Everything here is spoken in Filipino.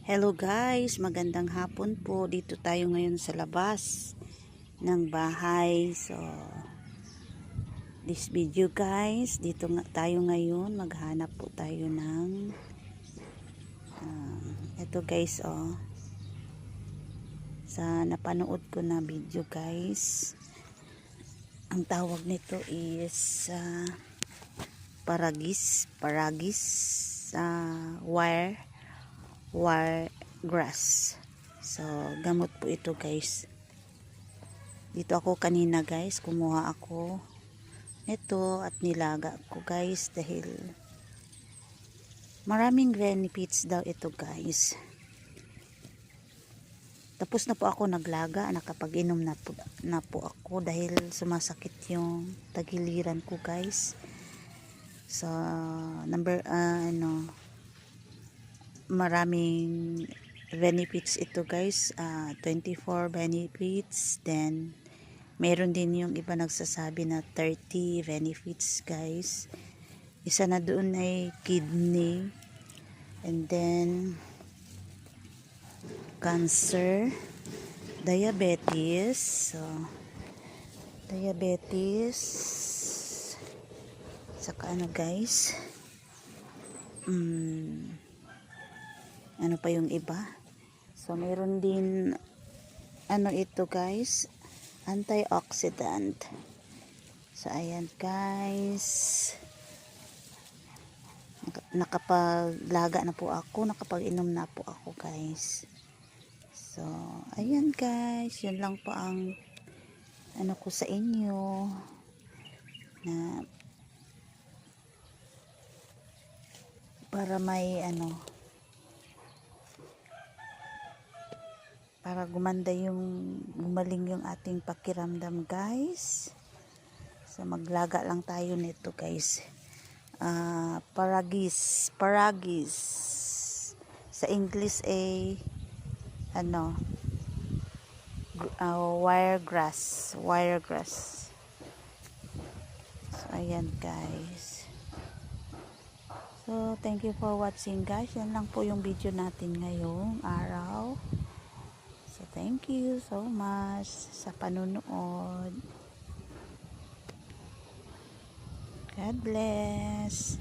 Hello guys, magandang hapon po. Dito tayo ngayon sa labas ng bahay. So, this video guys, dito nga tayo ngayon. Maghanap po tayo ng ito guys sa napanood ko na video guys. Ang tawag nito is paragis wire grass. So gamot po ito guys. Dito ako kanina guys, kumuha ako nito at nilaga ko guys dahil maraming benefits daw ito guys. Tapos na po ako naglaga, nakapag-inom na po ako dahil sumasakit yung tagiliran ko guys. So maraming benefits ito guys, 24 benefits. Then meron din yung iba nagsasabi na 30 benefits guys. Isa na doon ay kidney, and then cancer, diabetes, saka ano guys, ano pa yung iba. So mayroon din ano ito guys, antioxidant. So ayan guys, nakapaglaga na po ako, nakapag-inom na po ako guys. So ayan guys, yun lang po ang ano ko sa inyo, na para may para gumaling yung ating pakiramdam guys. So maglaga lang tayo nito guys. Paragis sa English ay wire grass. So ayan guys. So thank you for watching guys. Yan lang po yung video natin ngayong araw. So thank you so much sa panunood. God bless.